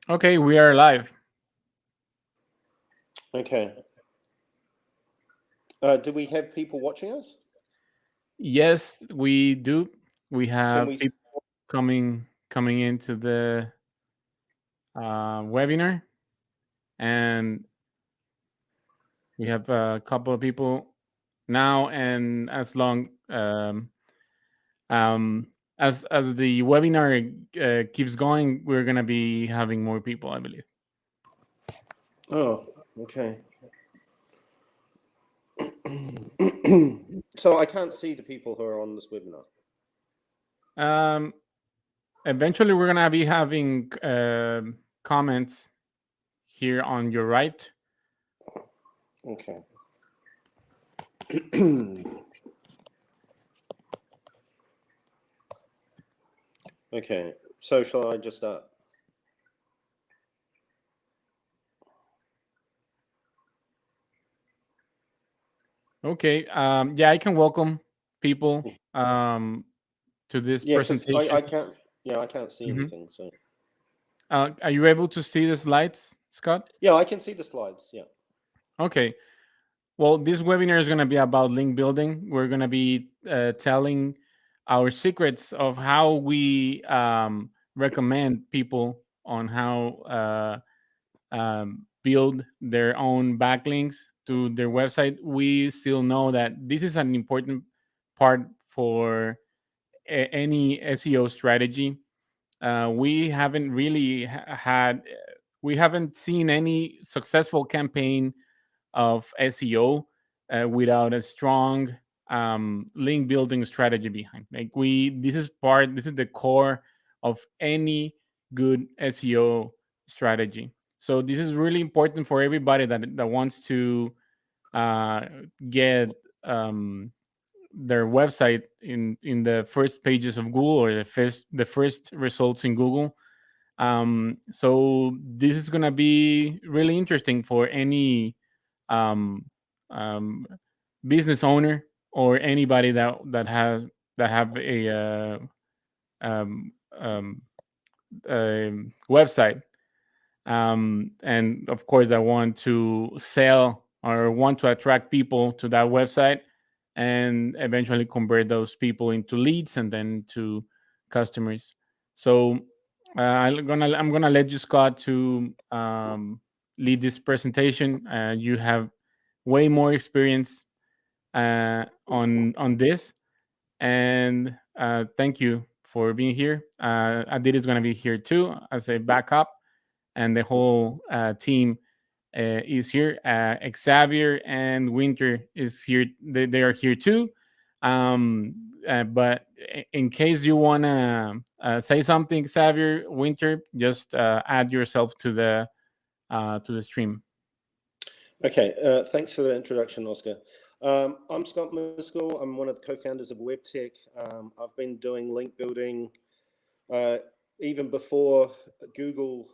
Okay, we are live. Okay. Do we have people watching us? Yes, we do. We Can have we? people coming into the webinar, and we have a couple of people now. And as long um, as the webinar keeps going, we're gonna be having more people, I believe. Oh, okay. So I can't see the people who are on this webinar. Um, Eventually, we're gonna be having comments here on your right. Okay. Okay. So shall I just start? Okay. Yeah, I can welcome people to this Yeah, because presentation. I can't. Yeah, I can't see hmm anything. So Are you able to see the slides, Scott? yeah, I can see the slides. Yeah. Okay. Well, this webinar is going to be about link building. We're going to be telling our secrets of how we recommend people on how build their own backlinks to their website. We still know that this is an important part for any SEO strategy. We haven't really we haven't seen any successful campaign of SEO without a strong link building strategy behind. This is the core of any good SEO strategy. So this is really important for everybody that wants to uh, get um, their website in the first pages of Google, or the first results in Google. So this is gonna be really interesting for any um, um, business owner or anybody that have um, um, a website, and of course I want to sell or want to attract people to that website and eventually convert those people into leads and then to customers. So I'm gonna let you, Scott, to lead this presentation. You have way more experience on this, and thank you for being here. Adit is gonna be here too as a backup, and the whole team is here. Xavier and Winter is here. They are here too. But in case you wanna say something, Xavier, Winter, just add yourself to the stream. Okay. Thanks for the introduction, Oscar. I'm Scott Miskell. I'm one of the co-founders of Webtek. I've been doing link building uh, even before Google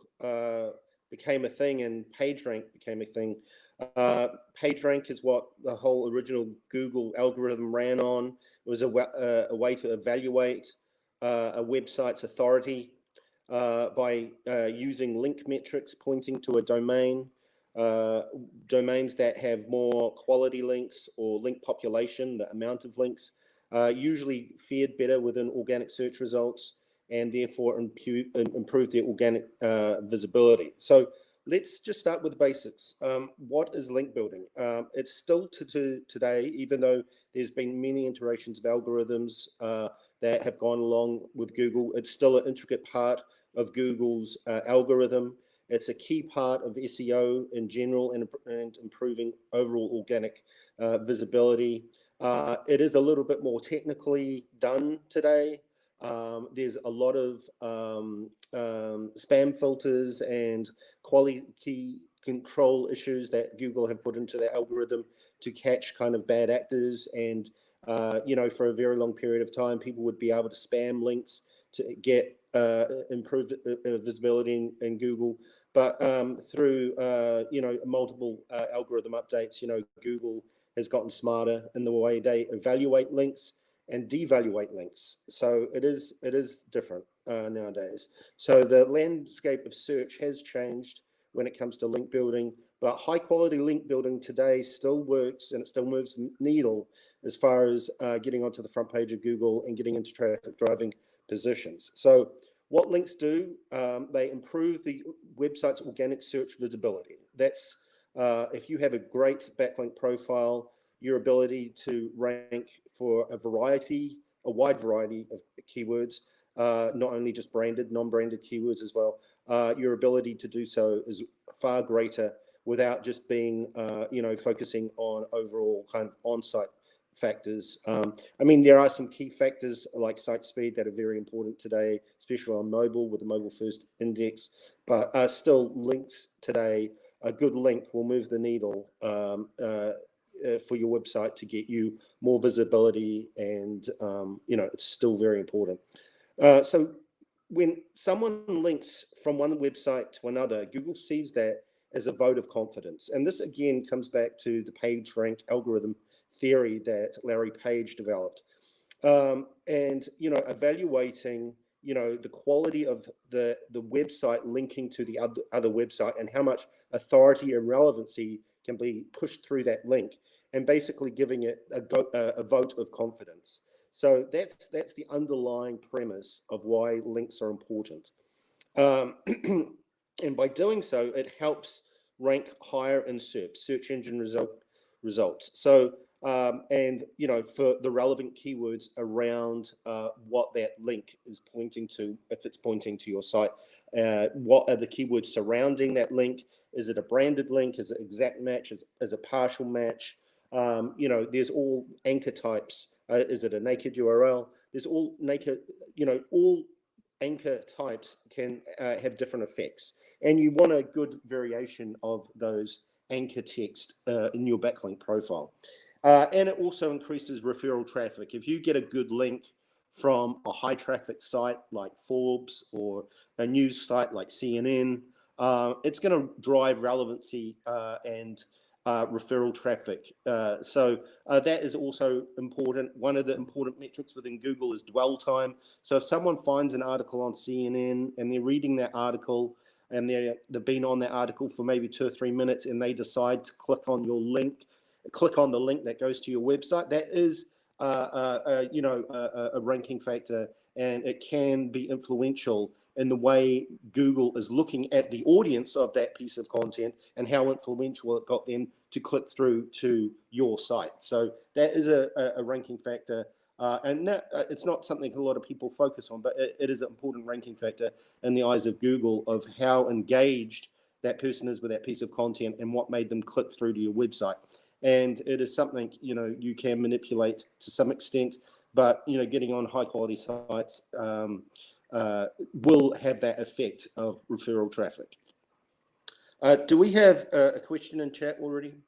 became a thing and PageRank became a thing. PageRank is what the whole original Google algorithm ran on. It was a way to evaluate a website's authority by using link metrics pointing to a domain. Uh, Domains that have more quality links or link population, the amount of links, usually fared better within organic search results and therefore improve their organic visibility. So let's just start with the basics. What is link building? It's still to today, even though there's been many iterations of algorithms that have gone along with Google, it's still an intricate part of Google's algorithm. It's a key part of SEO in general and improving overall organic visibility. It is a little bit more technically done today. There's a lot of spam filters and quality control issues that Google have put into their algorithm to catch kind of bad actors. And, for a very long period of time, people would be able to spam links to get improved visibility in Google. But through, multiple algorithm updates, Google has gotten smarter in the way they evaluate links and devaluate links. So it is different nowadays. So the landscape of search has changed when it comes to link building, but high quality link building today still works, and it still moves the needle as far as getting onto the front page of Google and getting into traffic driving positions. So what links do, they improve the website's organic search visibility. That's if you have a great backlink profile, your ability to rank for a wide variety of keywords, not only just branded, non-branded keywords as well. Your ability to do so is far greater without just being, focusing on overall kind of on-site factors. I mean, there are some key factors like site speed that are very important today, especially on mobile with the mobile first index, but still links today, a good link will move the needle for your website to get you more visibility, and it's still very important. So when someone links from one website to another, Google sees that as a vote of confidence. And this again comes back to the PageRank algorithm theory that Larry Page developed. And evaluating the quality of the website linking to the other website, and how much authority and relevancy can be pushed through that link, and basically giving it a vote of confidence. So that's the underlying premise of why links are important. And by doing so, it helps rank higher in search engine results. So and for the relevant keywords around what that link is pointing to, if it's pointing to your site, what are the keywords surrounding that link? Is it a branded link? Is it exact match? Is it partial match? There's all anchor types. Is it a naked URL? There's all naked, all anchor types can have different effects, and you want a good variation of those anchor text in your backlink profile. And it also increases referral traffic. If you get a good link from a high traffic site like Forbes or a news site like CNN, it's going to drive relevancy and referral traffic. So that is also important. One of the important metrics within Google is dwell time. So if someone finds an article on CNN and they're reading that article, and they've been on that article for maybe 2 or 3 minutes, and they decide to click on your link, click on the link that goes to your website, that is a ranking factor, and it can be influential in the way Google is looking at the audience of that piece of content and how influential it got them to click through to your site. So that is a ranking factor. And that, it's not something a lot of people focus on, but it is an important ranking factor in the eyes of Google of how engaged that person is with that piece of content and what made them click through to your website. And it is something, you can manipulate to some extent, but, getting on high quality sites will have that effect of referral traffic. Do we have a question in chat already?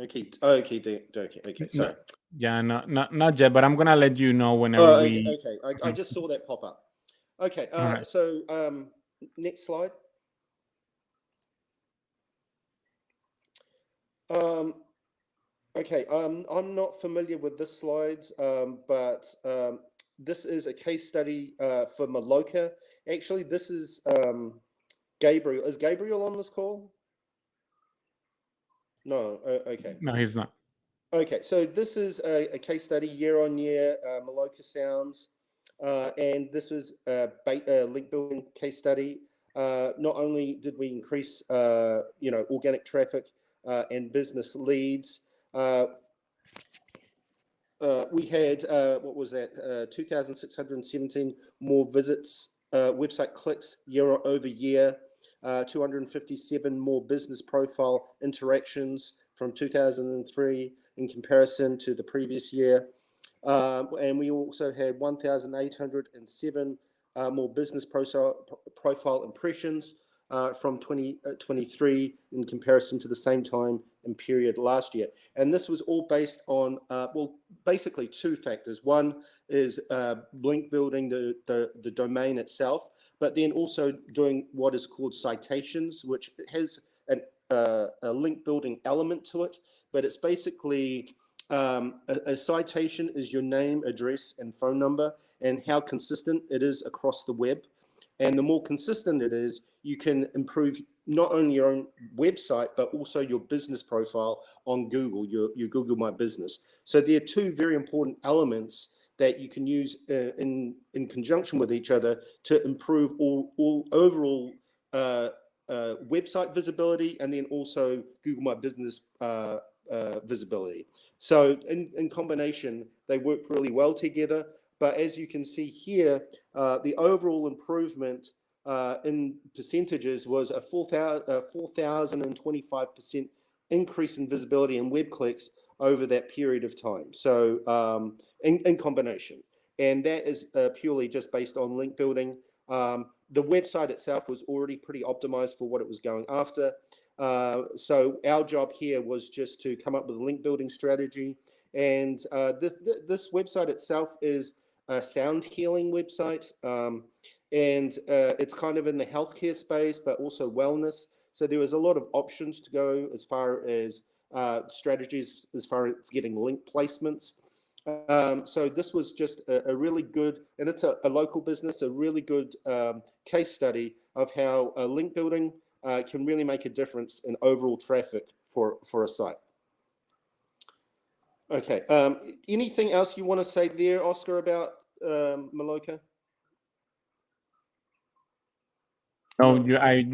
Okay. Sorry. Yeah, not yet, but I'm gonna let you know whenever we. Okay. I just saw that pop up. Okay. Right. So next slide. Okay. I'm not familiar with this slide, but this is a case study for Maloka. Actually, this is Gabriel. Is Gabriel on this call? No. Okay. No, he's not. Okay, so this is a case study year on year, Maloka Sounds, and this was a link building case study. Not only did we increase, organic traffic and business leads, we had, 2,617 more visits, website clicks year over year, 257 more business profile interactions from 2003 in comparison to the previous year. And we also had 1,807 more business profile impressions from 2023 in comparison to the same time and period last year. And this was all based on, basically 2 factors. One is link building the domain itself, but then also doing what is called citations, which has a link building element to it, but it's basically a citation is your name, address, and phone number, and how consistent it is across the web. And the more consistent it is, you can improve not only your own website, but also your business profile on Google, your Google My Business. So there are two very important elements that you can use in conjunction with each other to improve all overall website visibility, and then also Google My Business visibility. So in combination, they work really well together. But as you can see here, the overall improvement in percentages was a 4,025% increase in visibility and web clicks over that period of time. So in combination. And that is purely just based on link building. The website itself was already pretty optimized for what it was going after. So our job here was just to come up with a link building strategy. And this website itself is a sound healing website. And it's kind of in the healthcare space, but also wellness. So there was a lot of options to go as far as strategies, as far as getting link placements. So this was just a really good, and it's a local business, a really good case study of how link building can really make a difference in overall traffic for a site. Okay, anything else you want to say there, Oscar, about Maloka? No, I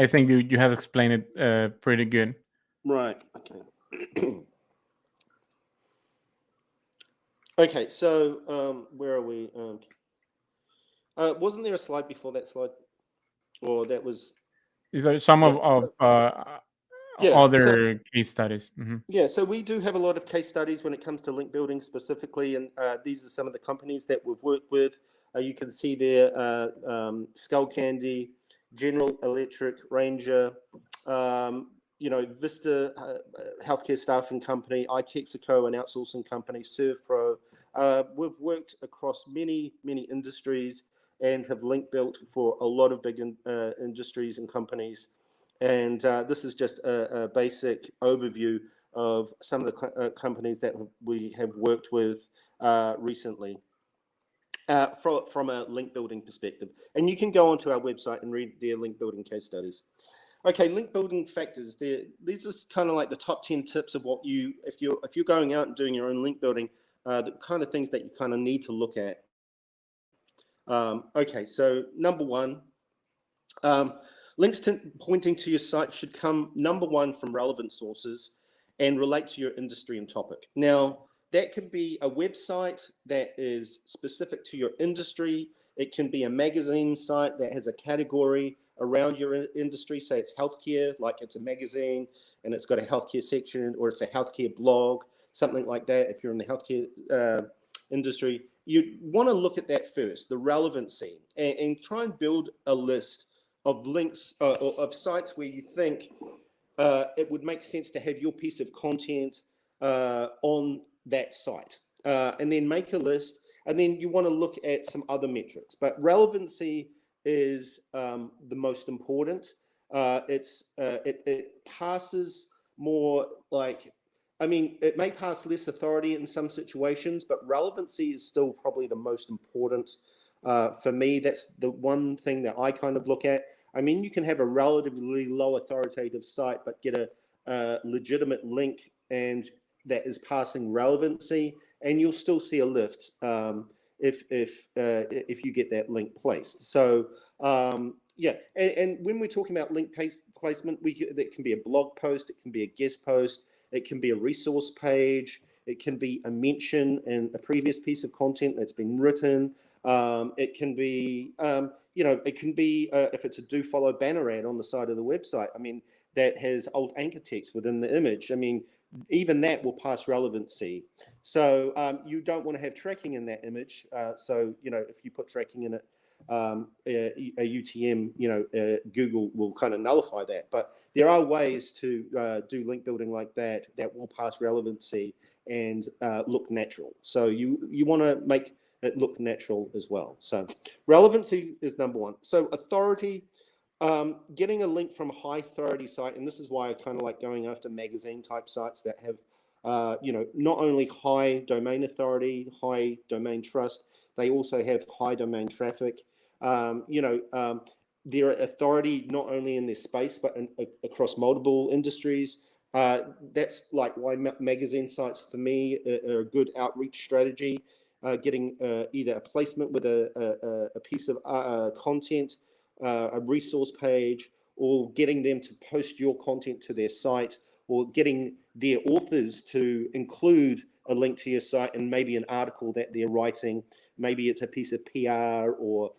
think you have explained it pretty good. Right. Okay. Okay. So where are we? Wasn't there a slide before that slide, or that was? These are some of other case studies. Mm-hmm. Yeah, so we do have a lot of case studies when it comes to link building specifically, and these are some of the companies that we've worked with. You can see there, Skull Candy, General Electric, Ranger, Vista Healthcare Staffing Company, iTexico, an outsourcing company, ServPro. We've worked across many industries and have link built for a lot of big industries and companies. And this is just a basic overview of some of the companies that we have worked with recently from a link building perspective. And you can go onto our website and read their link building case studies. Okay, link building factors. These are kind of like the top 10 tips of what if you're going out and doing your own link building, the kind of things that you kind of need to look at. Okay, so number one, links pointing to your site should come, number one, from relevant sources and relate to your industry and topic. Now, that can be a website that is specific to your industry. It can be a magazine site that has a category around your industry. Say it's healthcare, like it's a magazine and it's got a healthcare section, or it's a healthcare blog, something like that. If you're in the healthcare industry, you want to look at that first, the relevancy, and try and build a list of links or of sites where you think it would make sense to have your piece of content on that site, and then make a list. And then you want to look at some other metrics, but relevancy is the most important. It passes more like, I mean, it may pass less authority in some situations, but relevancy is still probably the most important. For me, that's the one thing that I kind of look at. I mean, you can have a relatively low authoritative site, but get a legitimate link and that is passing relevancy, and you'll still see a lift if you get that link placed. So yeah, and when we're talking about link placement, that can be a blog post, it can be a guest post, it can be a resource page, it can be a mention in a previous piece of content that's been written. It can be, it can be if it's a do follow banner ad on the side of the website. I mean, that has old anchor text within the image. I mean, even that will pass relevancy. So you don't want to have tracking in that image. So, if you put tracking in it, a UTM, Google will kind of nullify that. But there are ways to do link building like that will pass relevancy and look natural. So you want to make it look natural as well. So relevancy is number one. So authority, getting a link from a high authority site, and this is why I kind of like going after magazine type sites that have not only high domain authority, high domain trust, they also have high domain traffic. Their authority not only in their space but across multiple industries. That's like why magazine sites for me are a good outreach strategy. Getting either a placement with a piece of content, a resource page, or getting them to post your content to their site, or getting their authors to include a link to your site and maybe an article that they're writing. Maybe it's a piece of PR or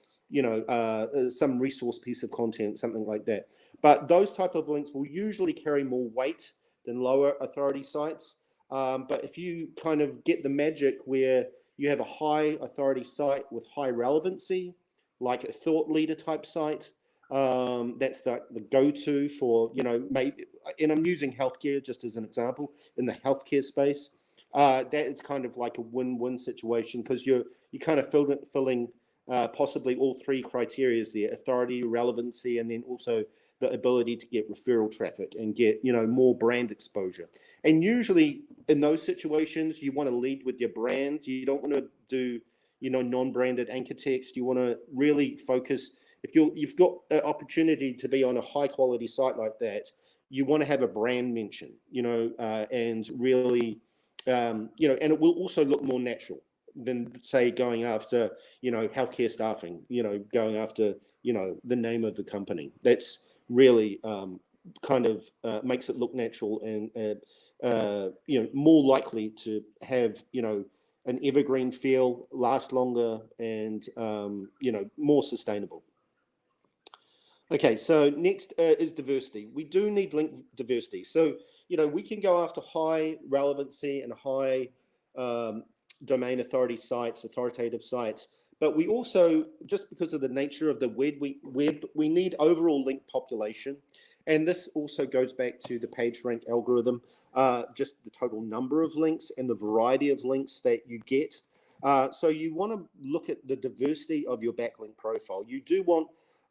some resource piece of content, something like that. But those type of links will usually carry more weight than lower authority sites. But if you kind of get the magic where you have a high authority site with high relevancy, like a thought leader type site, that's the go-to for, maybe, and I'm using healthcare just as an example, in the healthcare space, that is kind of like a win-win situation, because you're kind of filling possibly all three criteria there: authority, relevancy, and then also the ability to get referral traffic and get, more brand exposure. And usually in those situations, you want to lead with your brand. You don't want to do, non-branded anchor text. You want to really focus. If you've got an opportunity to be on a high quality site like that, you want to have a brand mention, and really, and it will also look more natural than, say, going after, healthcare staffing, going after, the name of the company. That's really kind of makes it look natural and, more likely to have, an evergreen feel, last longer, and, more sustainable. Okay, so next is diversity. We do need link diversity. So, we can go after high relevancy and high domain authority sites, authoritative sites, but we also, just because of the nature of the web, we need overall link population. And this also goes back to the PageRank algorithm, just the total number of links and the variety of links that you get. So you want to look at the diversity of your backlink profile. You do want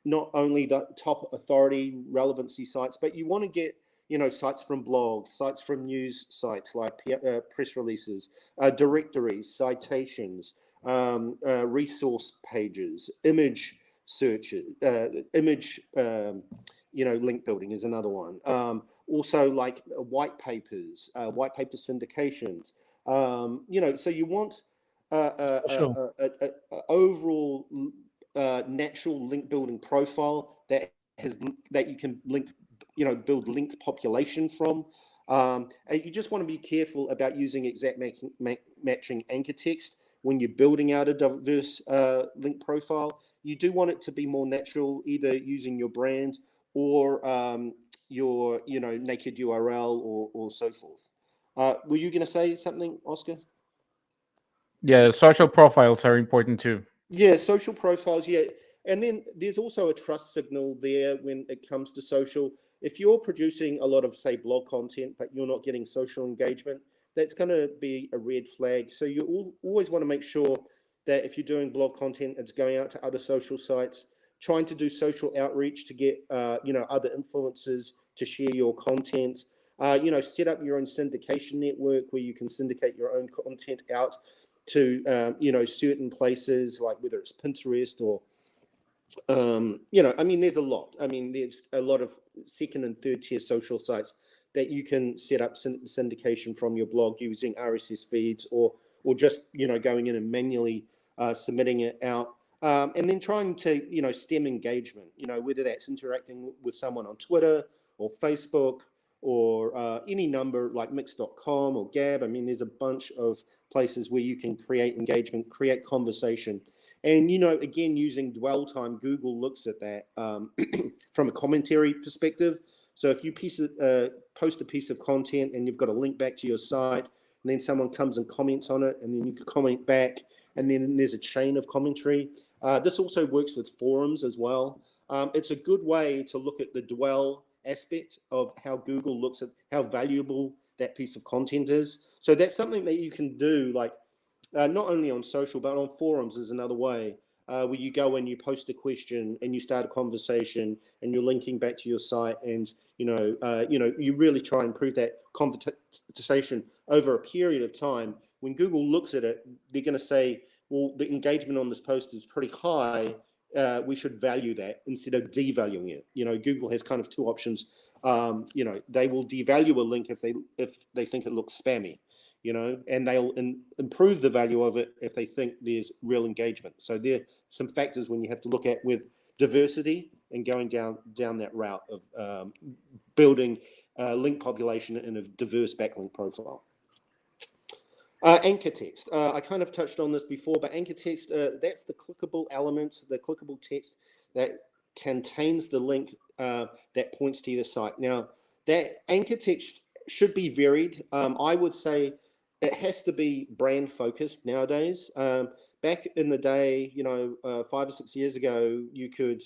not only the top authority relevancy sites, but you want to get, sites from blogs, sites from news sites like press releases, directories, citations, resource pages, image searches, link building is another one. Also like white papers, white paper syndications. So you want overall natural link building profile that you can build link population from. And you just want to be careful about using exact matching anchor text when you're building out a diverse link profile. You do want it to be more natural, either using your brand or your naked URL or so forth. Were you going to say something, Oscar? Yeah, social profiles are important too. Yeah, social profiles, yeah. And then there's also a trust signal there when it comes to social. If you're producing a lot of, say, blog content, but you're not getting social engagement, that's going to be a red flag. So you always want to make sure that if you're doing blog content, it's going out to other social sites, trying to do social outreach to get, other influencers to share your content. Set up your own syndication network where you can syndicate your own content out to certain places, like whether it's Pinterest or there's a lot. There's a lot of second and third tier social sites that you can set up syndication from your blog using RSS feeds or just going in and manually submitting it out, and then trying to stem engagement. Whether that's interacting with someone on Twitter or Facebook or any number like Mix.com or Gab. There's a bunch of places where you can create engagement, create conversation. And, again, using dwell time, Google looks at that from a commentary perspective. So if you post a piece of content and you've got a link back to your site, and then someone comes and comments on it, and then you can comment back, and then there's a chain of commentary. This also works with forums as well. It's a good way to look at the dwell aspect of how Google looks at how valuable that piece of content is. So that's something that you can do, like not only on social, but on forums is another way, where you go and you post a question and you start a conversation and you're linking back to your site, and you really try and improve that conversation over a period of time, when Google looks at it, they're going to say, well, the engagement on this post is pretty high. We should value that instead of devaluing it. Google has kind of two options. They will devalue a link if they think it looks spammy, and they'll improve the value of it if they think there's real engagement. So there are some factors when you have to look at with diversity and going down that route of building link population in a diverse backlink profile. Anchor text. I kind of touched on this before, but anchor text, that's the clickable element, the clickable text that contains the link that points to your site. Now, that anchor text should be varied. I would say it has to be brand focused nowadays. Back in the day, 5 or 6 years ago, you could,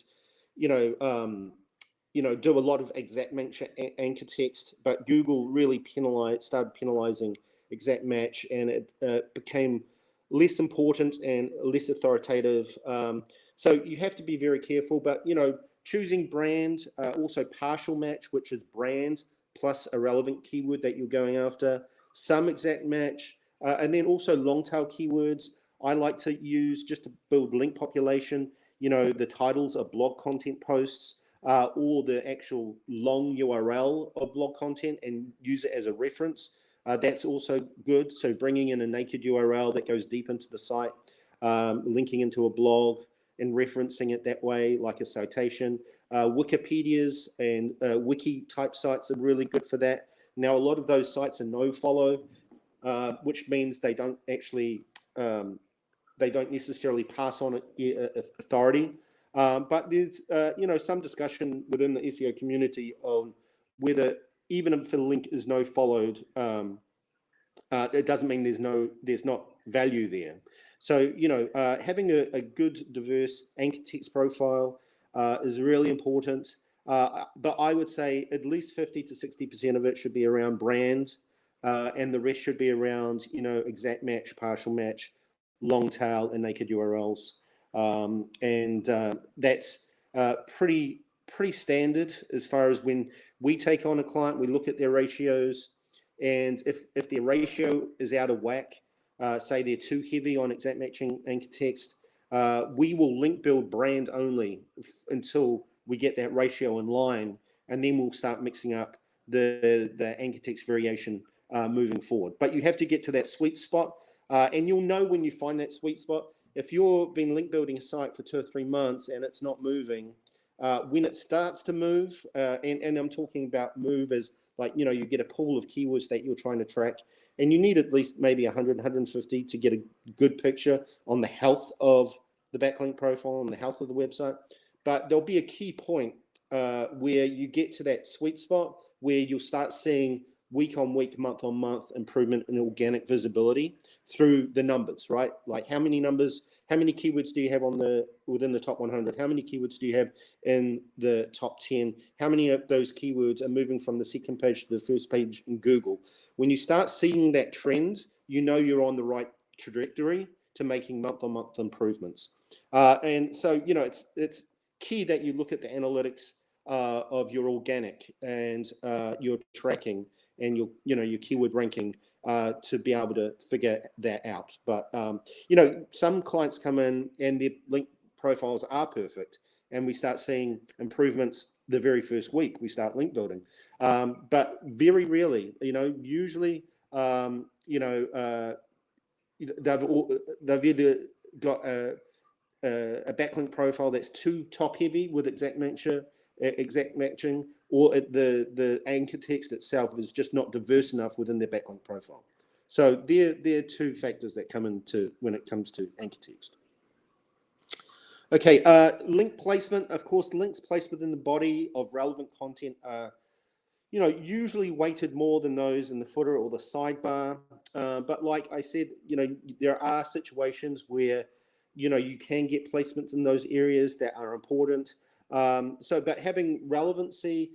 do a lot of exact match anchor text, but Google really started penalizing exact match, and it became less important and less authoritative. So you have to be very careful, but choosing brand, also partial match, which is brand plus a relevant keyword that you're going after, some exact match, and then also long tail keywords. I like to use just to build link population, the titles of blog content posts, or the actual long URL of blog content, and use it as a reference. That's also good. So bringing in a naked URL that goes deep into the site, linking into a blog and referencing it that way, like a citation. Wikipedias and wiki type sites are really good for that. Now, a lot of those sites are no follow, which means they don't actually, they don't necessarily pass on authority. But there's, some discussion within the SEO community on whether, even if the link is no followed, it doesn't mean there's not value there. So, having a good, diverse anchor text profile is really important. But I would say at least 50 to 60% of it should be around brand, and the rest should be around, exact match, partial match, long tail, and naked URLs. That's pretty standard as far as when we take on a client, we look at their ratios, and if their ratio is out of whack, say they're too heavy on exact matching anchor text, we will link build brand only until we get that ratio in line, and then we'll start mixing up the anchor text variation moving forward. But you have to get to that sweet spot, and you'll know when you find that sweet spot. If you've been link building a site for 2 or 3 months and it's not moving, when it starts to move, and I'm talking about move as like, you get a pool of keywords that you're trying to track, and you need at least maybe 100, 150 to get a good picture on the health of the backlink profile and the health of the website. But there'll be a key point where you get to that sweet spot where you'll start seeing week on week, month on month improvement in organic visibility through the numbers, right? Like how many keywords do you have within the top 100? How many keywords do you have in the top 10? How many of those keywords are moving from the second page to the first page in Google? When you start seeing that trend, you're on the right trajectory to making month on month improvements. And so, it's key that you look at the analytics of your organic and your tracking and your keyword ranking to be able to figure that out. But some clients come in and their link profiles are perfect, and we start seeing improvements the very first week we start link building. But very rarely, usually, they've either got a backlink profile that's too top heavy with exact matching, or the anchor text itself is just not diverse enough within their backlink profile. So there are 2 factors that come into when it comes to anchor text. Okay, link placement. Of course, links placed within the body of relevant content are, usually weighted more than those in the footer or the sidebar. But like I said, there are situations where, you can get placements in those areas that are important. But having relevancy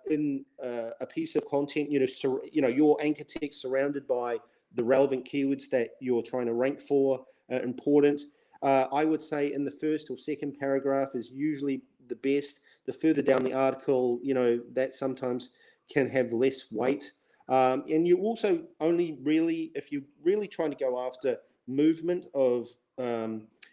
in a piece of content, your anchor text surrounded by the relevant keywords that you're trying to rank for are important. I would say in the first or second paragraph is usually the best. The further down the article, that sometimes can have less weight. And you also only really, if you're really trying to go after movement of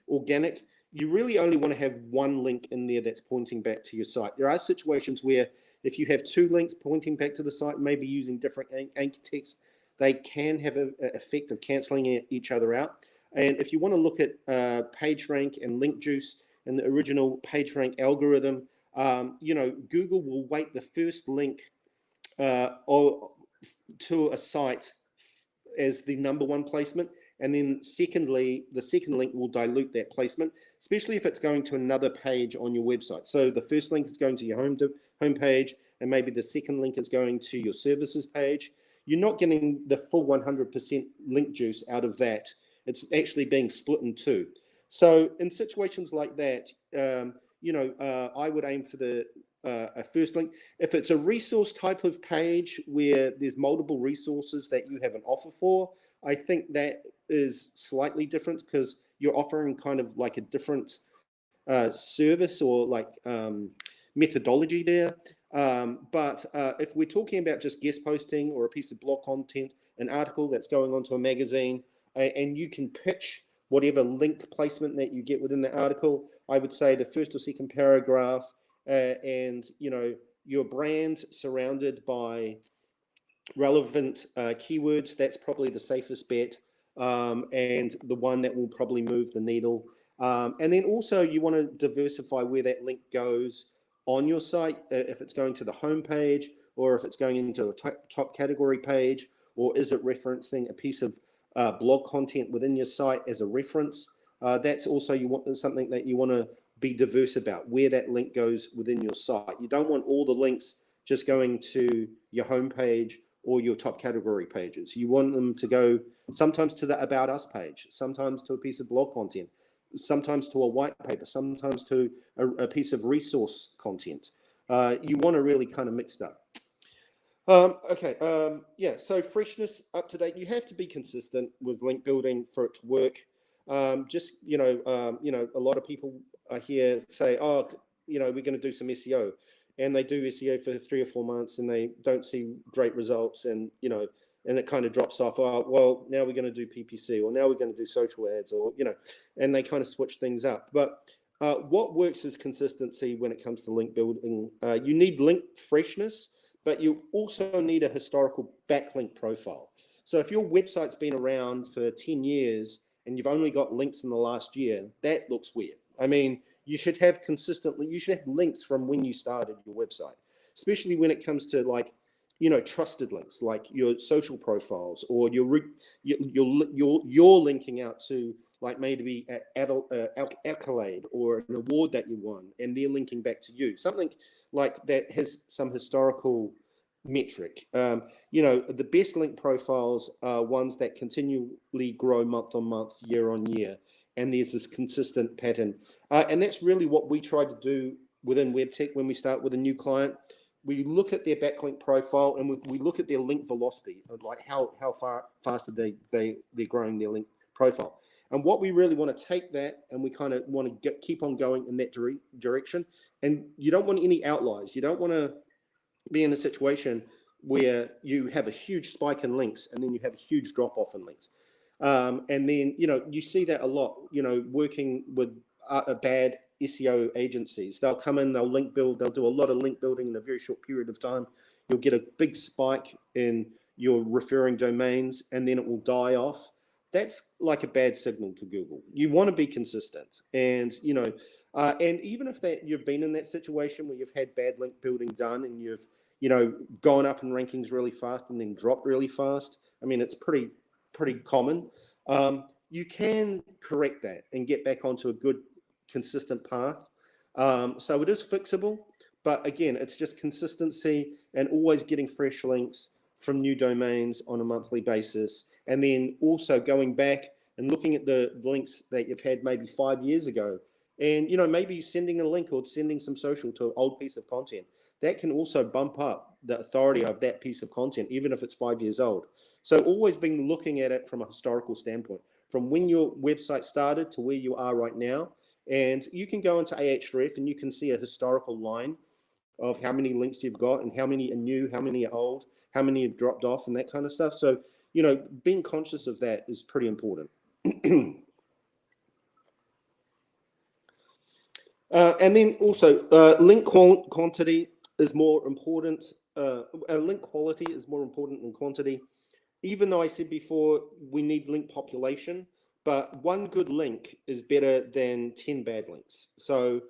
organic, you really only want to have one link in there that's pointing back to your site. There are situations where if you have two links pointing back to the site, maybe using different anchor text, they can have an effect of canceling each other out. And if you want to look at PageRank and link juice and the original PageRank algorithm, Google will weight the first link to a site as the #1 placement, and then secondly, the second link will dilute that placement, especially if it's going to another page on your website. So the first link is going to your home page, and maybe the second link is going to your services page. You're not getting the full 100% link juice out of that. It's actually being split in two. So in situations like that, I would aim for a first link. If it's a resource type of page where there's multiple resources that you have an offer for, I think that is slightly different because you're offering kind of like a different service or like methodology there. But if we're talking about just guest posting or a piece of blog content, an article that's going onto a magazine, and you can pitch whatever link placement that you get within the article, I would say the first or second paragraph, and your brand surrounded by relevant keywords, that's probably the safest bet, and the one that will probably move the needle. And then also you want to diversify where that link goes on your site, if it's going to the home page or if it's going into a top category page, or is it referencing a piece of blog content within your site as a reference. That's also something that you want to be diverse about, where that link goes within your site. You don't want all the links just going to your home page or your top category pages. You want them to go sometimes to the About Us page, sometimes to a piece of blog content, sometimes to a white paper, sometimes to a piece of resource content. You want to really kind of mix it up. So freshness, up to date. You have to be consistent with link building for it to work. A lot of people here say, oh, we're going to do some SEO, and they do SEO for 3 or 4 months and they don't see great results, and it kind of drops off. Oh, well, now we're going to do PPC, or now we're going to do social ads, or and they kind of switch things up. But what works is consistency when it comes to link building. You need link freshness, but you also need a historical backlink profile. So if your website's been around for 10 years and you've only got links in the last year, that looks weird. I mean, you should have links from when you started your website, especially when it comes to trusted links, like your social profiles, or you're linking out to like maybe accolade or an award that you won, and they're linking back to you, something like that has some historical metric. The best link profiles are ones that continually grow month on month, year on year, and there's this consistent pattern. And that's really what we try to do within Webtek when we start with a new client. We look at their backlink profile and we look at their link velocity, like how fast are they're growing their link profile. And what we really want to take that, and we kind of want to keep on going in that direction. And you don't want any outliers. You don't want to be in a situation where you have a huge spike in links and then you have a huge drop off in links. And then, you see that a lot, working with bad SEO agencies. They'll come in, they'll link build, they'll do a lot of link building in a very short period of time. You'll get a big spike in your referring domains, and then it will die off. That's like a bad signal to Google. You want to be consistent, and and even if you've been in that situation where you've had bad link building done and you've gone up in rankings really fast and then dropped really fast. I mean, it's pretty common. You can correct that and get back onto a good, consistent path. So it is fixable, but again, it's just consistency and always getting fresh links from new domains on a monthly basis, and then also going back and looking at the links that you've had maybe 5 years ago, and maybe sending a link or sending some social to an old piece of content. That can also bump up the authority of that piece of content, even if it's 5 years old. So always been looking at it from a historical standpoint, from when your website started to where you are right now. And you can go into Ahref and you can see a historical line of how many links you've got and how many are new, how many are old, how many have dropped off and that kind of stuff. So, you know, being conscious of that is pretty important. And then also link quantity is more important. Link quality is more important than quantity. Even though I said before, we need link population, but one good link is better than 10 bad links. So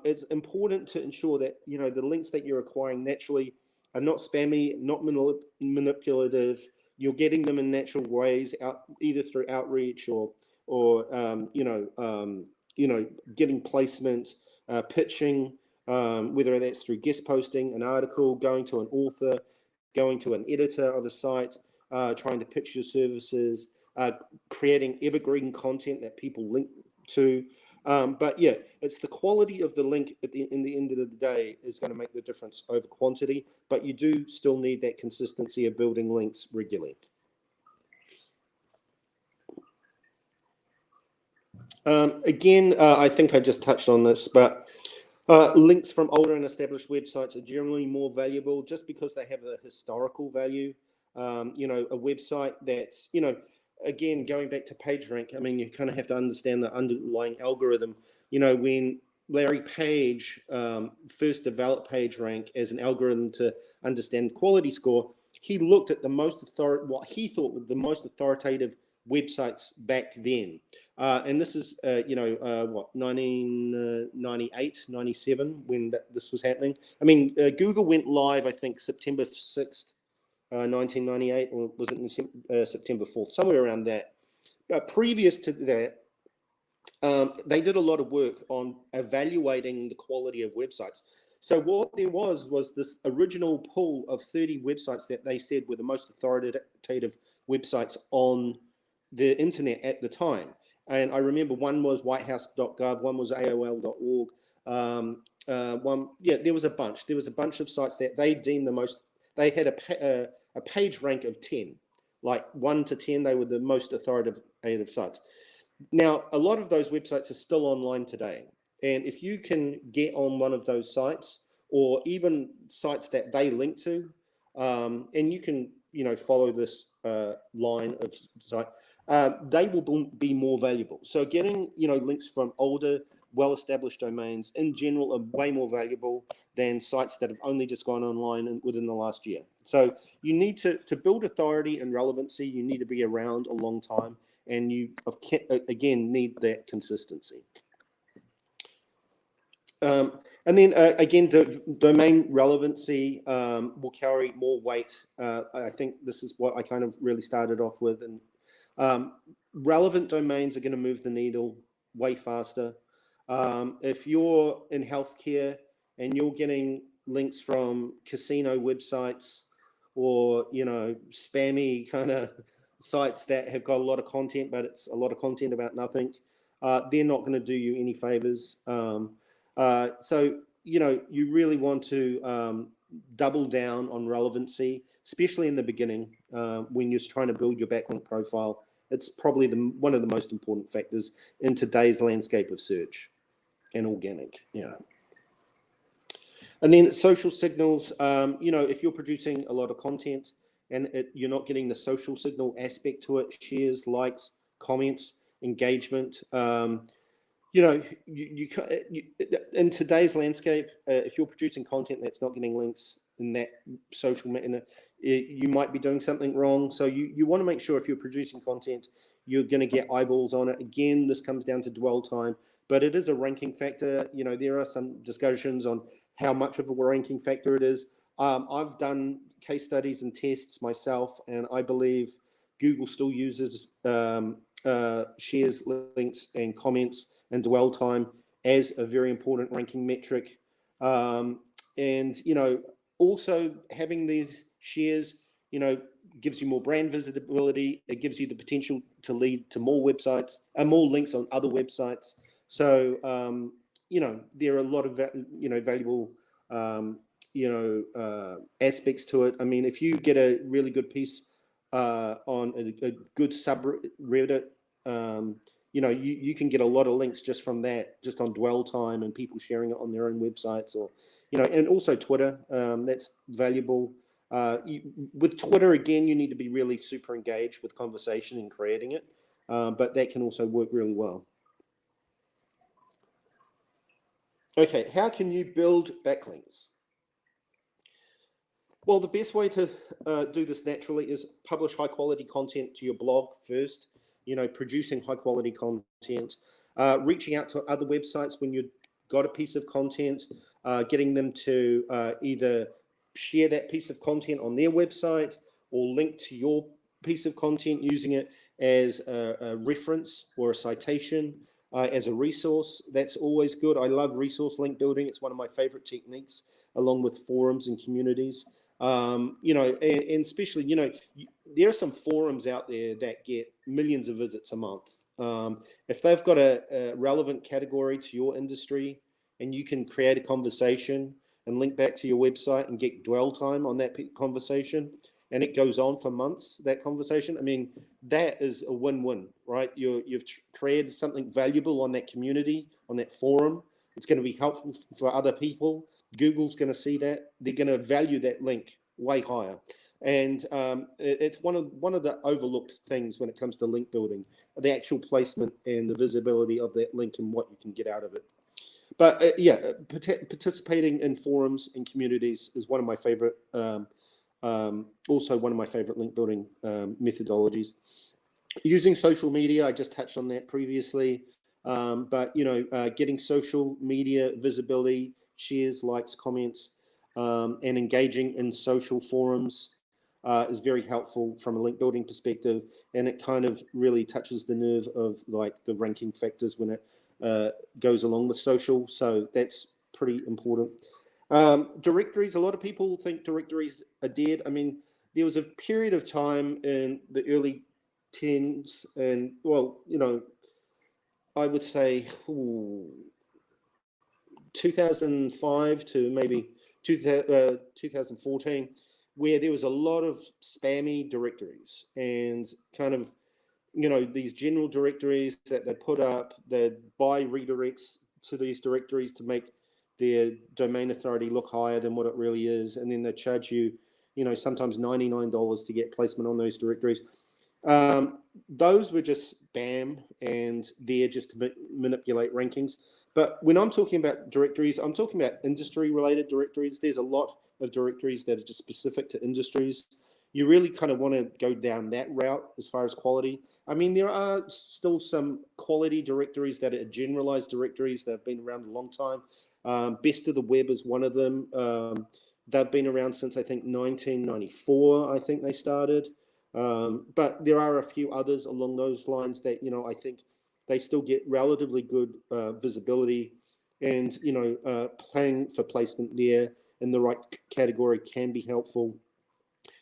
it's important to ensure that, you know, the links that you're acquiring naturally are not spammy, not manipulative. You're getting them in natural ways, either through outreach or getting placement, pitching, whether that's through guest posting, an article, going to an author, going to an editor of a site, trying to pitch your services, creating evergreen content that people link to. But yeah, it's the quality of the link in the end of the day is going to make the difference over quantity, but you do still need that consistency of building links regularly. Again, I think I just touched on this, but links from older and established websites are generally more valuable just because they have a historical value. You know, a website that's, you know, again, going back to PageRank, I mean, you kind of have to understand the underlying algorithm. You know, when Larry Page first developed PageRank as an algorithm to understand quality score, he looked at the what he thought were the most authoritative websites back then. And this is, what, 1998, 97, when this was happening. I mean, Google went live, I think, September 6th, 1998, or was it September 4th, somewhere around that. But previous to that, they did a lot of work on evaluating the quality of websites. So what there was this original pool of 30 websites that they said were the most authoritative websites on the internet at the time. And I remember one was whitehouse.gov, one was AOL.org. There was a bunch. There was a bunch of sites that they deemed the most. They had a page rank of 10, like 1 to 10. They were the most authoritative sites. Now, a lot of those websites are still online today. And if you can get on one of those sites, or even sites that they link to, and you can, you know, follow this line of site, they will be more valuable. So getting, you know, links from older, well-established domains in general are way more valuable than sites that have only just gone online within the last year. So you need to build authority and relevancy. You need to be around a long time, and you again need that consistency. And then again, domain relevancy will carry more weight. I think this is what I kind of really started off with. And relevant domains are going to move the needle way faster. If you're in healthcare and you're getting links from casino websites or, you know, spammy kind of sites that have got a lot of content, but it's a lot of content about nothing, they're not going to do you any favors. So, you know, you really want to double down on relevancy, especially in the beginning when you're trying to build your backlink profile. It's probably one of the most important factors in today's landscape of search and organic. Yeah. And then social signals, you know, if you're producing a lot of content and you're not getting the social signal aspect to it, shares, likes, comments, engagement, you know, in today's landscape, if you're producing content that's not getting links in that social manner, you might be doing something wrong. So you want to make sure if you're producing content, you're going to get eyeballs on it. Again, this comes down to dwell time, but it is a ranking factor. You know, there are some discussions on how much of a ranking factor it is. I've done case studies and tests myself, and I believe Google still uses shares, links, and comments and dwell time as a very important ranking metric. And, you know, also having these shares, you know, gives you more brand visibility. It gives you the potential to lead to more websites and more links on other websites. So, you know, there are a lot of, valuable, aspects to it. I mean, if you get a really good piece on a good subreddit, you can get a lot of links just from that, just on dwell time and people sharing it on their own websites, or, and also Twitter. That's valuable. With Twitter, again, you need to be really super engaged with conversation and creating it, but that can also work really well. Okay, how can you build backlinks? Well, the best way to do this naturally is publish high quality content to your blog first, producing high quality content, reaching out to other websites when you've got a piece of content, getting them to either share that piece of content on their website or link to your piece of content, using it as a reference or a citation, as a resource. That's always good. I love resource link building. It's one of my favorite techniques, along with forums and communities. And especially, there are some forums out there that get millions of visits a month. If they've got a relevant category to your industry, and you can create a conversation and link back to your website and get dwell time on that conversation, and it goes on for months, that conversation, I mean, that is a win-win, right? You've created something valuable on that community, on that forum. It's going to be helpful for other people. Google's going to see that. They're going to value that link way higher. And it's one of the overlooked things when it comes to link building, the actual placement and the visibility of that link and what you can get out of it. But participating in forums and communities is one of my favorite, also one of my favorite link building methodologies. Using social media, I just touched on that previously, but getting social media visibility, shares, likes, comments, and engaging in social forums is very helpful from a link building perspective, and it kind of really touches the nerve of like the ranking factors when it goes along with social. So that's pretty important. Directories, a lot of people think directories are dead. I mean, there was a period of time in the early 10s, and I would say 2005 to maybe 2014, where there was a lot of spammy directories and kind of, these general directories that they put up, they'd buy redirects to these directories to make their domain authority look higher than what it really is. And then they charge you, sometimes $99 to get placement on those directories. Those were just spam, and they're just to manipulate rankings. But when I'm talking about directories, I'm talking about industry-related directories. There's a lot of directories that are just specific to industries. You really kind of want to go down that route as far as quality. I mean, there are still some quality directories that are generalized directories that have been around a long time. Best of the Web is one of them. They've been around since, I think, 1994, I think they started. But there are a few others along those lines that, I think they still get relatively good visibility, and, paying for placement there in the right category can be helpful.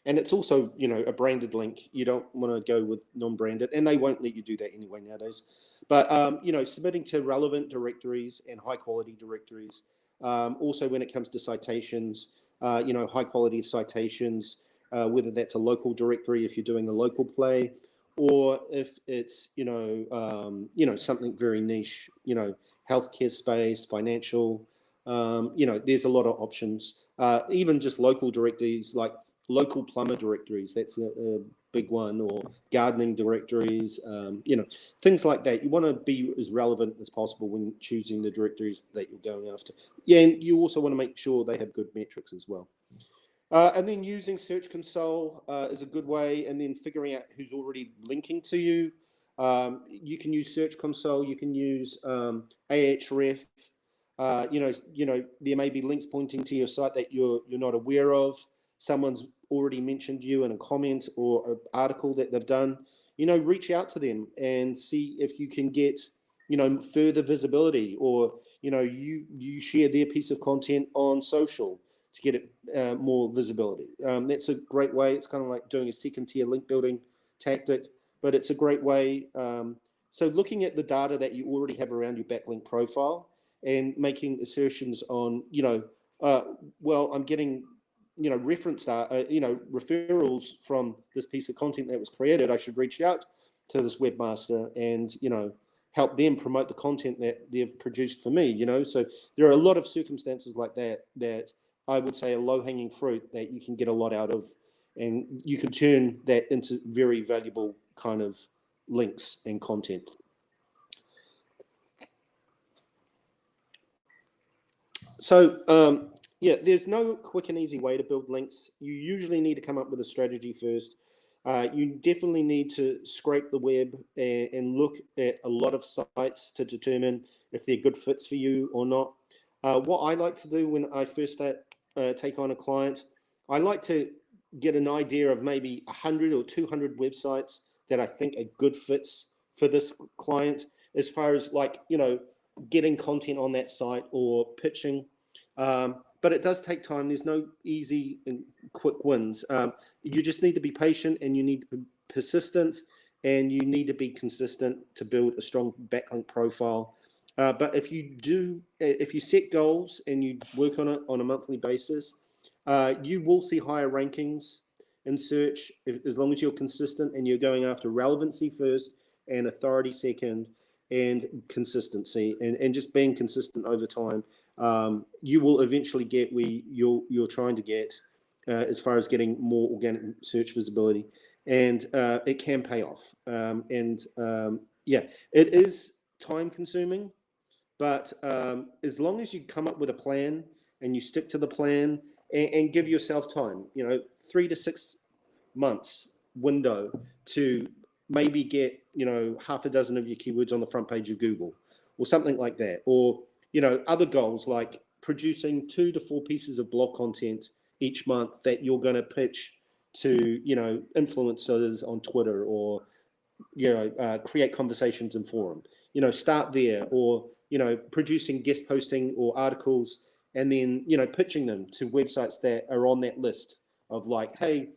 And it's also, a branded link. You don't want to go with non-branded, and they won't let you do that anyway nowadays. But, submitting to relevant directories and high quality directories. Also, when it comes to citations, high quality citations, whether that's a local directory if you're doing a local play, or if it's, something very niche, healthcare space, financial, there's a lot of options. Even just local directories like local plumber directories, that's a big one, or gardening directories, things like that. You want to be as relevant as possible when choosing the directories that you're going after. Yeah, and you also want to make sure they have good metrics as well. And then using Search Console is a good way, and then figuring out who's already linking to you. You can use Search Console, you can use Ahref. There may be links pointing to your site that you're not aware of. Someone's already mentioned you in a comment or an article that they've done. Reach out to them and see if you can get, further visibility, or, you share their piece of content on social to get it more visibility. That's a great way. It's kind of like doing a second tier link building tactic, but it's a great way. So looking at the data that you already have around your backlink profile and making assertions on, well, I'm getting, reference data, referrals from this piece of content that was created. I should reach out to this webmaster and, help them promote the content that they've produced for me, So there are a lot of circumstances like that I would say are low-hanging fruit that you can get a lot out of, and you can turn that into very valuable kind of links and content. So, yeah, there's no quick and easy way to build links. You usually need to come up with a strategy first. You definitely need to scrape the web and look at a lot of sites to determine if they're good fits for you or not. What I like to do when I first take on a client, I like to get an idea of maybe 100 or 200 websites that I think are good fits for this client, as far as getting content on that site or pitching. But it does take time. There's no easy and quick wins. You just need to be patient, and you need to be persistent, and you need to be consistent to build a strong backlink profile. But if you set goals and you work on it on a monthly basis, you will see higher rankings in search as long as you're consistent and you're going after relevancy first and authority second, and consistency, and just being consistent over time. You will eventually get where you're trying to get, as far as getting more organic search visibility, and it can pay off. Yeah, it is time consuming, but as long as you come up with a plan and you stick to the plan, and give yourself time, 3 to 6 months window to maybe get half a dozen of your keywords on the front page of Google or something like that, or other goals like producing 2 to 4 pieces of blog content each month that you're going to pitch to influencers on Twitter, or create conversations in forum. Start there, or producing guest posting or articles, and then pitching them to websites that are on that list of like, hey,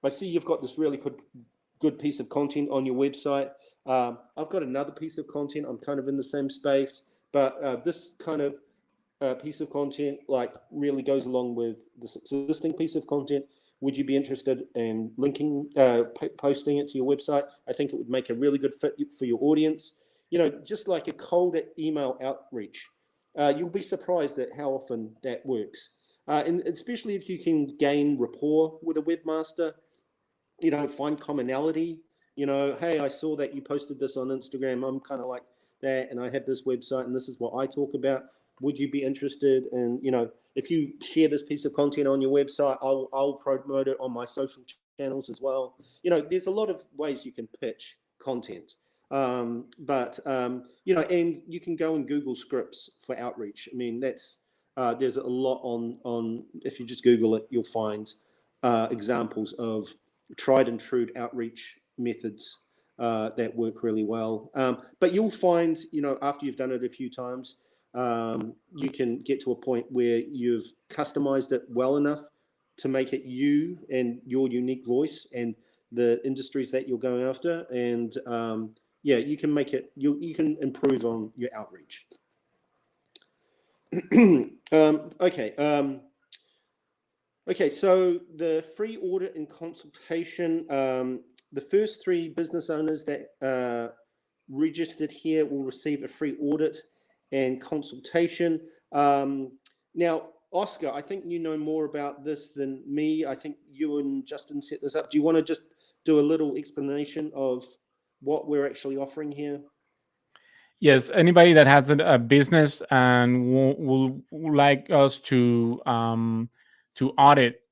I see you've got this really good piece of content on your website. I've got another piece of content. I'm kind of in the same space, but this kind of piece of content really goes along with this existing piece of content. Would you be interested in linking, posting it to your website? I think it would make a really good fit for your audience. Just like a cold email outreach. You'll be surprised at how often that works. And especially if you can gain rapport with a webmaster, find commonality. Hey, I saw that you posted this on Instagram. I'm kind of like that, and I have this website, and this is what I talk about. Would you be interested in, if you share this piece of content on your website, I'll promote it on my social channels as well. There's a lot of ways you can pitch content. And you can go and Google scripts for outreach. I mean, there's a lot on, if you just Google it, you'll find examples of tried and true outreach methods that work really well. But you'll find, after you've done it a few times, you can get to a point where you've customized it well enough to make it you and your unique voice and the industries that you're going after. And you can make it, you can improve on your outreach. Okay, so the free audit and consultation, the first 3 business owners that registered here will receive a free audit and consultation. Now, Oscar, I think you know more about this than me. I think you and Justin set this up. Do you want to just do a little explanation of what we're actually offering here? Yes, anybody that has a business and will like us to audit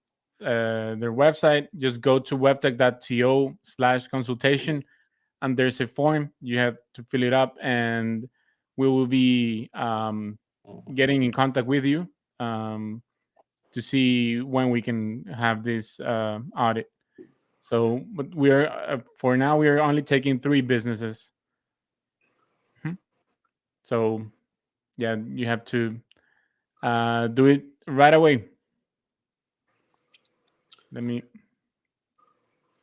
their website, just go to webtek.co/consultation, and there's a form. You have to fill it up, and we will be getting in contact with you to see when we can have this audit. So, but we are for now we are only taking 3 businesses. So, yeah, you have to do it right away. I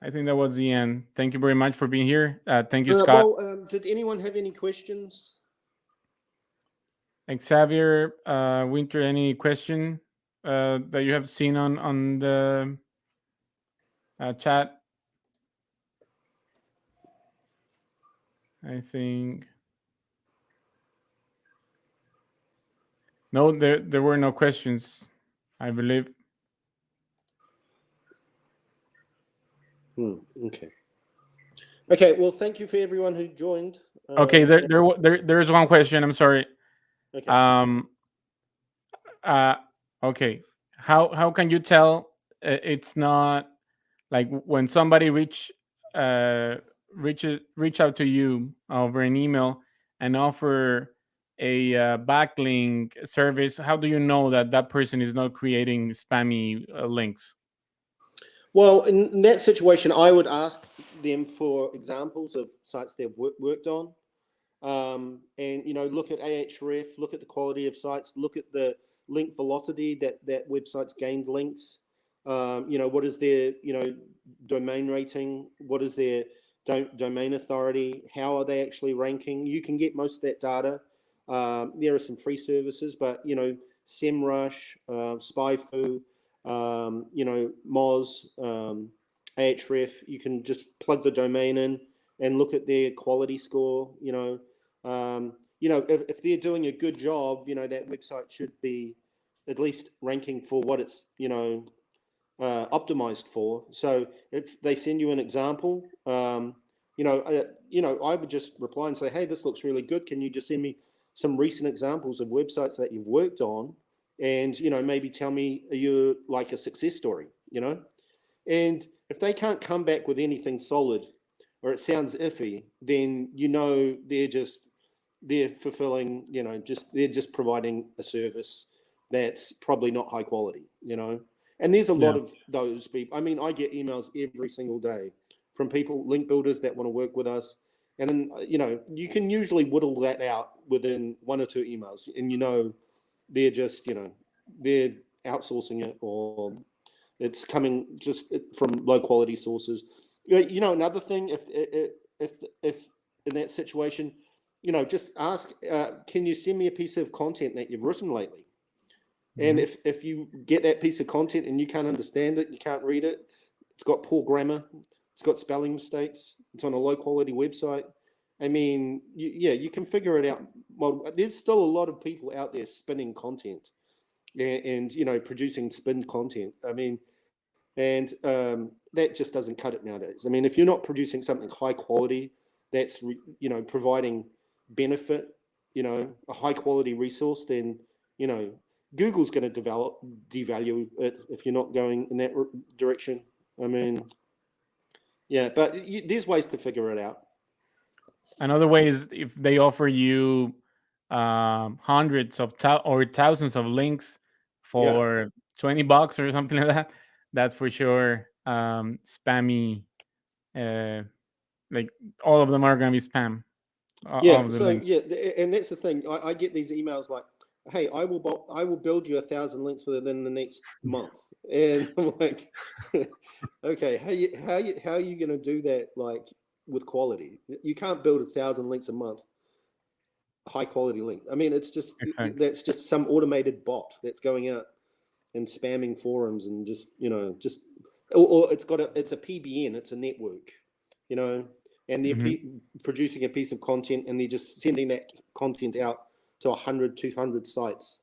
think that was the end. Thank you very much for being here. Thank you, Scott. Well, did anyone have any questions? Xavier, Winter, any question that you have seen on the chat? I think No, there were no questions, I believe. Okay. Okay. Well, thank you for everyone who joined. Okay, there's one question. I'm sorry. Okay. Um. Uh. Okay. How can you tell it's not like when somebody reach out to you over an email and offer a backlink service? How do you know that that person is not creating spammy links? Well, in that situation, I would ask them for examples of sites they've worked on. And look at Ahref, look at the quality of sites, look at the link velocity that websites gains links. What is their domain rating? What is their domain authority? How are they actually ranking? You can get most of that data. There are some free services, but SEMrush, SpyFu, Moz, Ahref. You can just plug the domain in and look at their quality score. If they're doing a good job, that website should be at least ranking for what it's optimized for. So if they send you an example, I would just reply and say, hey, this looks really good. Can you just send me some recent examples of websites that you've worked on, and maybe tell me you're like a success story. And if they can't come back with anything solid, or it sounds iffy, then they're fulfilling, they're just providing a service that's probably not high quality. And there's a lot Yeah. of those people. I mean, I get emails every single day from people, link builders that want to work with us. And then, you can usually whittle that out within one or two emails, and they're just, they're outsourcing it, or it's coming just from low quality sources. Another thing, if in that situation, just ask, can you send me a piece of content that you've written lately? And Mhm. if you get that piece of content and you can't understand it, you can't read it, it's got poor grammar, it's got spelling mistakes, it's on a low quality website. I mean, you can figure it out. Well, there's still a lot of people out there spinning content and producing spin content. I mean, and that just doesn't cut it nowadays. I mean, if you're not producing something high quality that's providing benefit, a high quality resource, then you know Google's going to devalue it if you're not going in that direction. I mean, yeah, but there's ways to figure it out. Another way is if they offer you hundreds of or thousands of links Yeah, for $20 or something like that. That's for sure spammy. Uh, like all of them are going to be spam. All yeah. of the So links. yeah, and that's the thing. I get these emails like, "Hey, I will build you 1,000 links within the next month," and I'm like, "Okay, how are you going to do that? Like with quality? You can't build 1,000 links a month, high quality link. I mean, Exactly. that's just some automated bot that's going out and spamming forums and just or it's a PBN, it's a network, you know, and they're Hmm. producing a piece of content and they're just sending that content out to 100, 200 sites.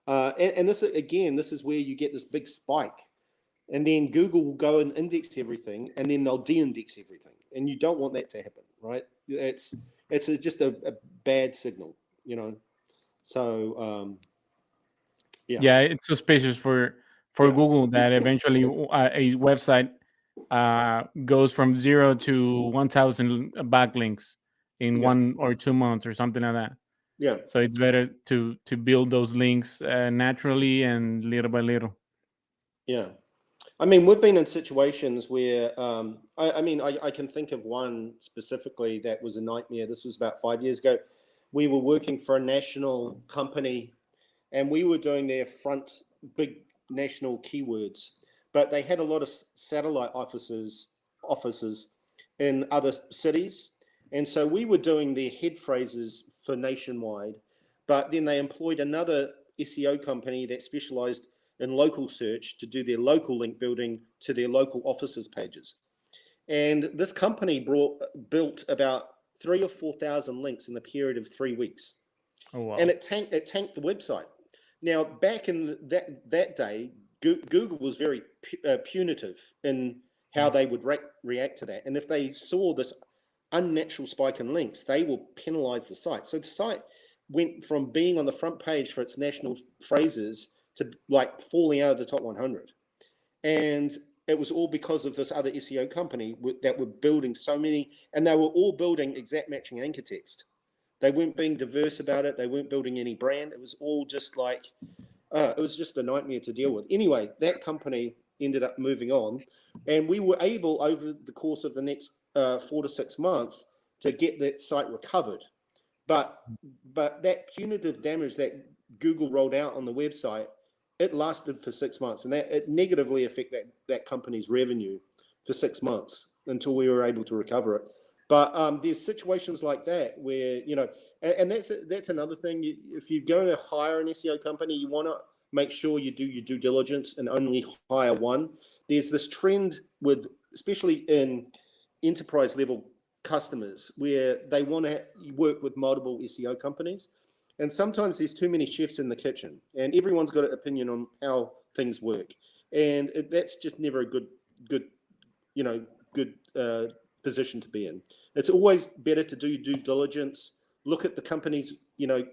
And this is where you get this big spike, and then Google will go and index everything, and then they'll de-index everything, and you don't want that to happen, right? It's just a bad signal, you know. So yeah, Yeah, it's suspicious for yeah, Google that eventually a website goes from 0 to 1,000 backlinks in yeah, 1 or 2 months or something like that. yeah. So it's better to build those links naturally and little by little. Yeah. I mean, we've been in situations where, I can think of one specifically that was a nightmare. This was about 5 years ago. We were working for a national company, and we were doing their front big national keywords, but they had a lot of satellite offices in other cities. And so we were doing their head phrases for nationwide, but then they employed another SEO company that specialized in local search to do their local link building to their local offices pages. And this company built about 3 or 4,000 links in the period of 3 weeks, Oh and wow. it tanked the website. Now, back in that day, Google was very punitive in how they would react to that. And if they saw this unnatural spike in links, they will penalize the site. So the site went from being on the front page for its national phrases to like falling out of the top 100. And it was all because of this other SEO company that were building so many, and they were all building exact matching anchor text. They weren't being diverse about it. They weren't building any brand. It was all just like, it was just a nightmare to deal with. Anyway, that company ended up moving on, and we were able over the course of the next 4 to 6 months to get that site recovered. But that punitive damage that Google rolled out on the website, it lasted for 6 months, and that it negatively affected that company's revenue for 6 months until we were able to recover it. But there's situations like that where, you know, and that's another thing. If you're going to hire an SEO company, you want to make sure you do your due diligence and only hire one. There's this trend with, especially in enterprise level customers, where they want to work with multiple SEO companies. And sometimes there's too many chefs in the kitchen, and everyone's got an opinion on how things work. And that's just never a good position to be in. It's always better to do due diligence, look at the company's,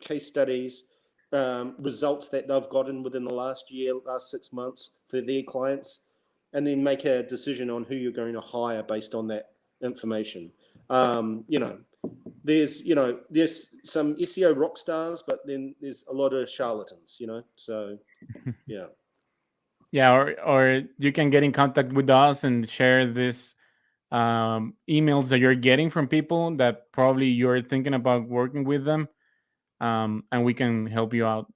case studies, results that they've gotten within the last 6 months for their clients, and then make a decision on who you're going to hire based on that information. There's some SEO rock stars, but then there's a lot of charlatans, so yeah. Yeah, or you can get in contact with us and share this emails that you're getting from people that probably you're thinking about working with them, and we can help you out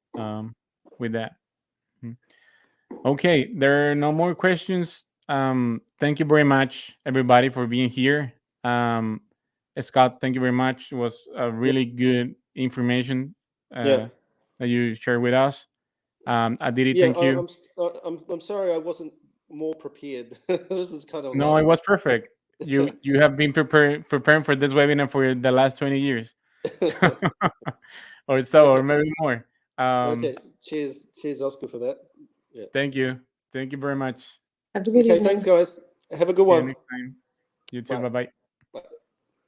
with that. Okay, there are no more questions. Thank you very much, everybody, for being here. Scott, thank you very much. It was a really good information that you shared with us. Aditi, thank you. I'm sorry I wasn't more prepared. This is kind of No, it was perfect. You have been preparing for this webinar for the last 20 years. Or maybe more. Okay, cheers, Oscar, for that. Yeah. Thank you very much. Have a good evening. Thanks, guys. Have a good See you one. next time. You too. Bye. Bye-bye.